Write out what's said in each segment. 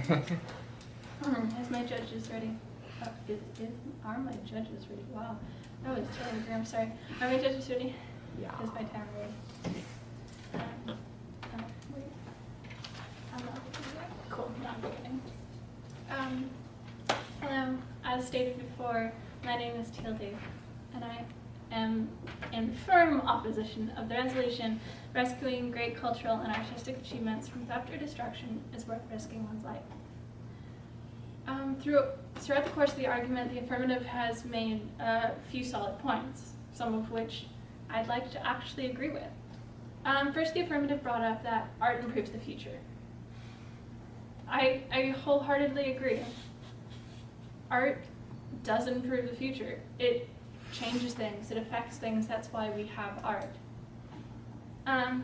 Is my judges ready? Oh, are my judges ready? Wow. That was terrible grammar, sorry. Are my judges ready? Yeah. Is my timer ready? Wait. I'm not beginning. Cool, not beginning. Hello. As stated before, my name is Teal, and I am in firm opposition of the resolution rescuing great cultural and artistic achievements from theft or destruction is worth risking one's life. Throughout the course of the argument, the affirmative has made a few solid points, some of which I'd like to actually agree with. First, the affirmative brought up that art improves the future. I wholeheartedly agree. Art does improve the future. It changes things, it affects things, that's why we have art.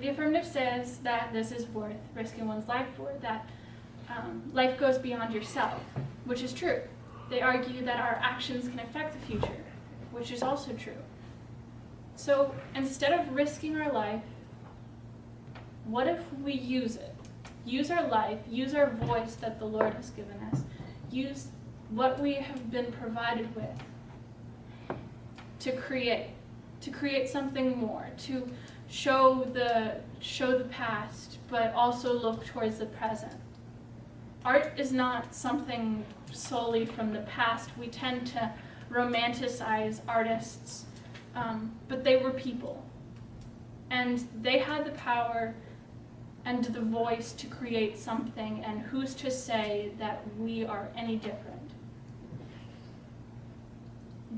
The affirmative says that this is worth risking one's life for, that life goes beyond yourself, which is true. They argue that our actions can affect the future, which is also true. So instead of risking our life, what if we use it? Use our life, use our voice that the Lord has given us, use what we have been provided with to create something more, to show the past, but also look towards the present. Art is not something solely from the past. We tend to romanticize artists, but they were people. And they had the power and the voice to create something, and who's to say that we are any different?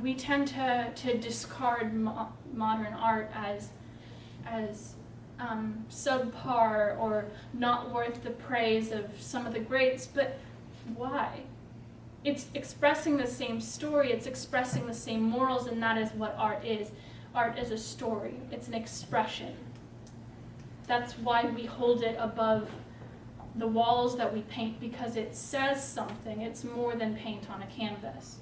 We tend to discard modern art as subpar or not worth the praise of some of the greats, but why? It's expressing the same story, it's expressing the same morals, and that is what art is. Art is a story, it's an expression. That's why we hold it above the walls that we paint, because it says something. It's more than paint on a canvas.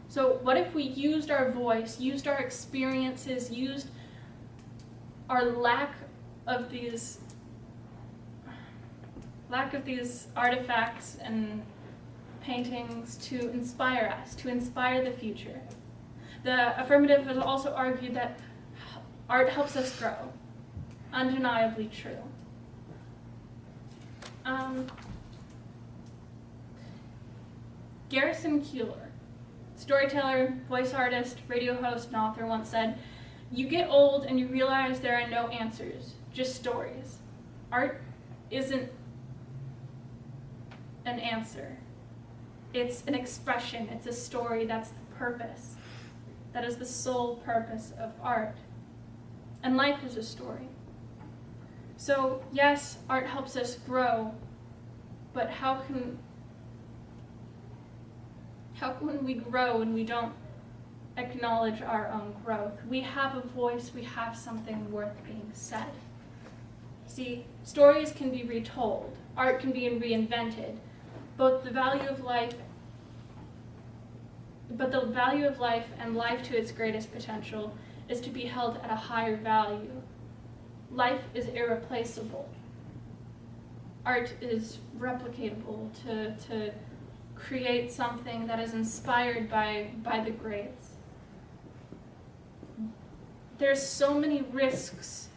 So what if we used our voice, used our experiences, used our lack of these artifacts and paintings to inspire us, to inspire the future? The affirmative has also argued that art helps us grow. Undeniably true. Garrison Keillor, storyteller, voice artist, radio host, and author, once said, "You get old and you realize there are no answers, just stories. Art isn't an answer. It's an expression, it's a story, that's the purpose. That is the sole purpose of art. And life is a story." So yes, art helps us grow, but how can we grow when we don't acknowledge our own growth? We have a voice, we have something worth being said. See, stories can be retold, art can be reinvented, but the value of life and life to its greatest potential is to be held at a higher value. Life is irreplaceable. Art is replicatable, to create something that is inspired by the greats. There's so many risks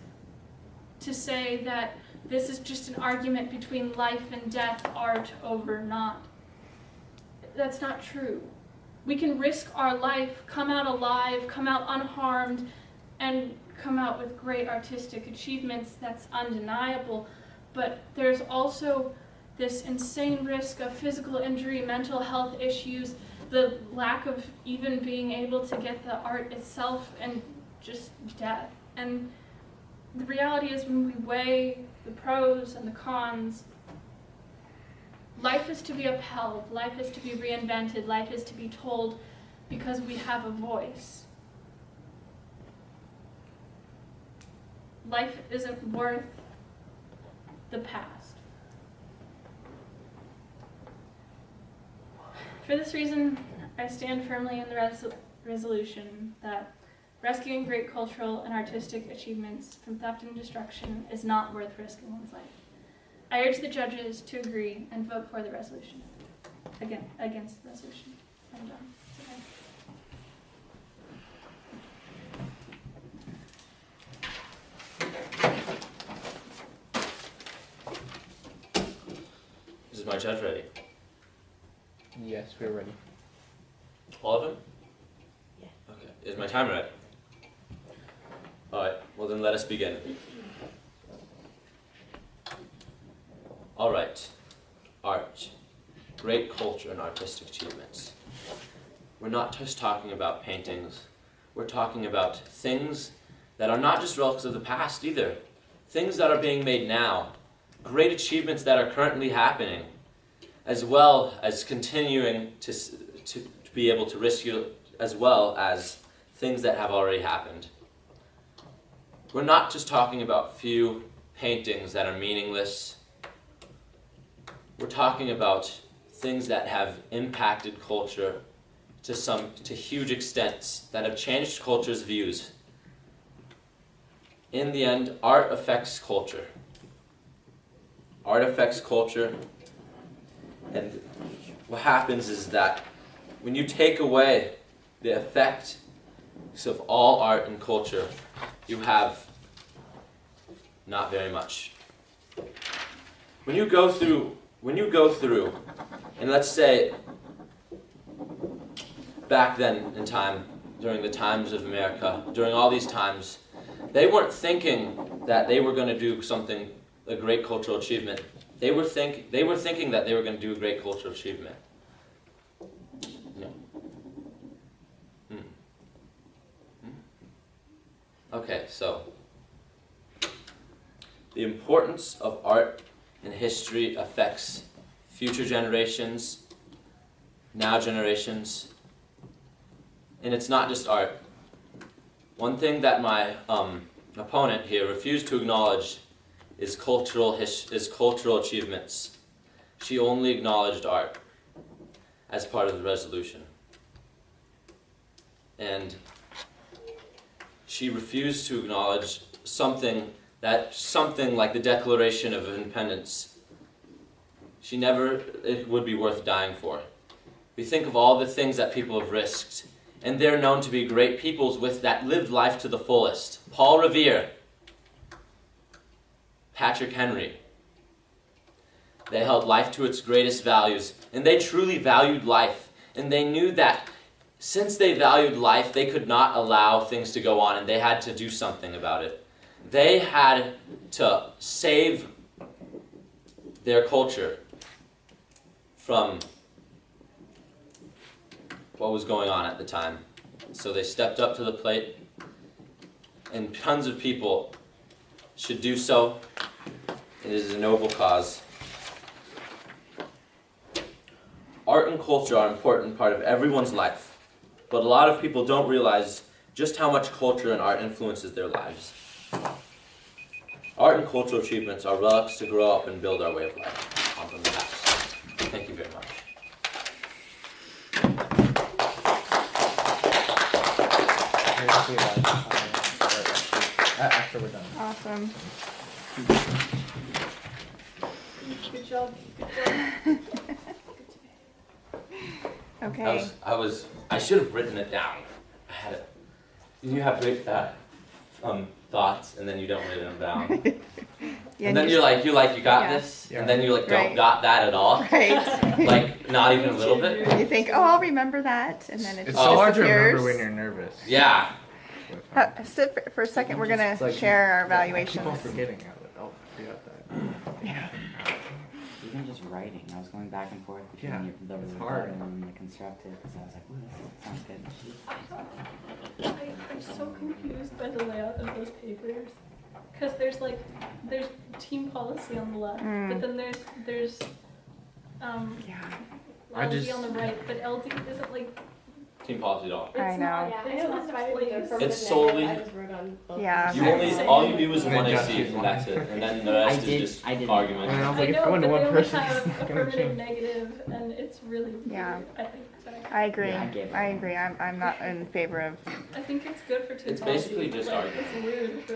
to say that this is just an argument between life and death, art over not. That's not true. We can risk our life, come out alive, come out unharmed, and come out with great artistic achievements. That's undeniable. But there's also this insane risk of physical injury, mental health issues, the lack of even being able to get the art itself, and just death. And the reality is, when we weigh the pros and the cons, life is to be upheld, life is to be reinvented, life is to be told because we have a voice. Life isn't worth the past. For this reason, I stand firmly in the resolution that rescuing great cultural and artistic achievements from theft and destruction is not worth risking one's life. I urge the judges to agree and vote for the resolution. Against the resolution. I'm done. Is my judge ready? Yes, we're ready. All of them? Yes. Okay. Is my timer ready? Alright, well then let us begin. Alright. Art. Great culture and artistic achievements. We're not just talking about paintings. We're talking about things that are not just relics of the past either. Things that are being made now. Great achievements that are currently happening, as well as continuing to be able to rescue, as well as things that have already happened. We're not just talking about few paintings that are meaningless. We're talking about things that have impacted culture to huge extents, that have changed culture's views. In the end, art affects culture. Art affects culture, and what happens is that when you take away the effect of all art and culture, you have not very much. When you go through, and let's say back then in time, during the times of America, during all these times, they weren't thinking that they were going to do something, a great cultural achievement. They were thinking that they were going to do a great cultural achievement. No. Okay, so the importance of art and history affects future generations, now generations, and it's not just art. One thing that my opponent here refused to acknowledge is cultural achievements. She only acknowledged art as part of the resolution. And she refused to acknowledge something like the Declaration of Independence. It would be worth dying for. We think of all the things that people have risked, and they're known to be great peoples that lived life to the fullest. Paul Revere, Patrick Henry. They held life to its greatest values, and they truly valued life. And they knew that since they valued life, they could not allow things to go on, and they had to do something about it. They had to save their culture from what was going on at the time. So they stepped up to the plate, and tons of people should do so. It is a noble cause. Art and culture are an important part of everyone's life, but a lot of people don't realize just how much culture and art influences their lives. Art and cultural achievements are relics to grow up and build our way of life on from the past. Thank you very much. After we're done. Awesome. Good job. Okay. I should have written it down. I had it. You have great thoughts, and then you don't write them down. Yeah, and then you got yeah. this, and then you Right. don't got that at all. Right. Like, not even a little bit. You think, oh, I'll remember that, and then it It's just so hard to disappears. remember when you're nervous. Yeah. Sit for a second. We're gonna It's like share our I keep evaluations. on forgetting. Oh, I forgot that. Yeah. Even just writing, I was going back and forth between Yeah, the it's rebuttal hard. and the constructive because I was like, ooh, this sounds good. I'm so confused by the layout of those papers. Because there's team policy on the left, but then there's Yeah. I LD just- on the right, but LD isn't like team policy at all. It's I know. not- Yeah, I it's know not that's why I didn't do place. affirmative It's solely- negative, I just wrote on both. Yeah. You only, all you do is And then one just AC, use and one. that's it. And then the rest I did- is just I did- argument. And I was I like, if know, going to but one they only person, have it's not gonna affirmative, change. negative, and it's really Yeah. weird, I think. Sorry. I agree. Yeah, I gave it. I agree. I'm not in favor of. I think it's good for team It's policy, basically but, just like, argument. it's weird for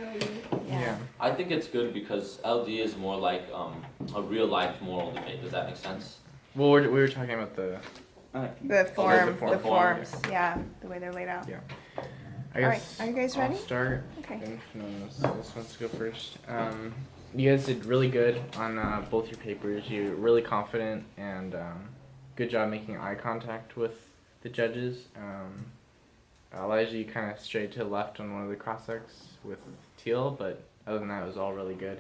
LD. Yeah. I think it's good because LD is more like a real life moral debate. Does that make sense? Well, we were talking about the. Okay. The form. the Form, forms, yeah, the way they're laid out. Yeah. All right, are you guys ready? I'll start. Okay. And no, this wants to go first. You guys did really good on both your papers. You're really confident and good job making eye contact with the judges. Elijah, you kind of strayed to the left on one of the cross-sects with Teal, but other than that, it was all really good.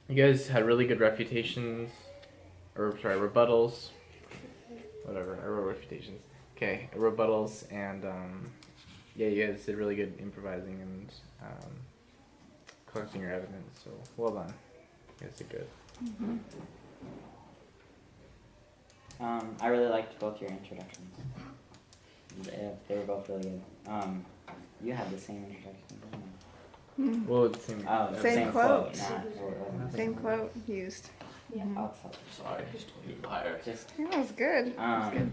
You guys had really good refutations, or sorry, rebuttals. Whatever, I wrote reputations. Okay, rebuttals, and yeah, you guys did really good improvising and collecting your evidence, so well done. You guys did good. I really liked both your introductions. They were both really good. You had the same introduction, didn't you? Well, it's the same. Oh, the Same same quote. quote. Nah, it wasn't. Same quote used. Yeah. I'll tell you. Sorry, just told you higher. Just, Yeah, that was good. That was good.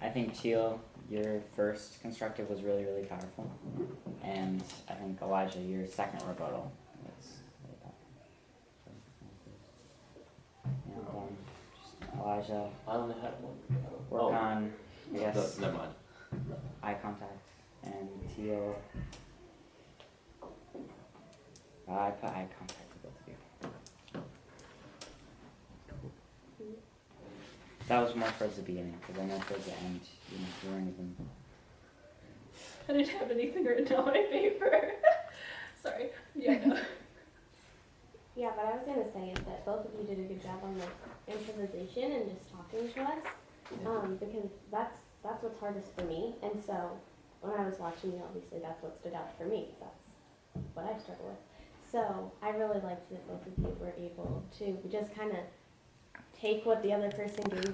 I think Teal, your first constructive was really, really powerful, and I think Elijah, your second rebuttal was really powerful. And just Elijah, I only had one. work Oh. on, I guess, Never mind. eye contact, and Teal. I put eye contact with both of you. That was more towards the beginning, because I know towards the end, you weren't even. I didn't have anything written on my paper. Sorry. Yeah, no. Yeah, but I was gonna say is that both of you did a good job on the improvisation and just talking to us, because that's what's hardest for me. And so when I was watching you, obviously that's what stood out for me. 'Cause that's what I struggle with. So I really liked that both of you were able to just kind of take what the other person gave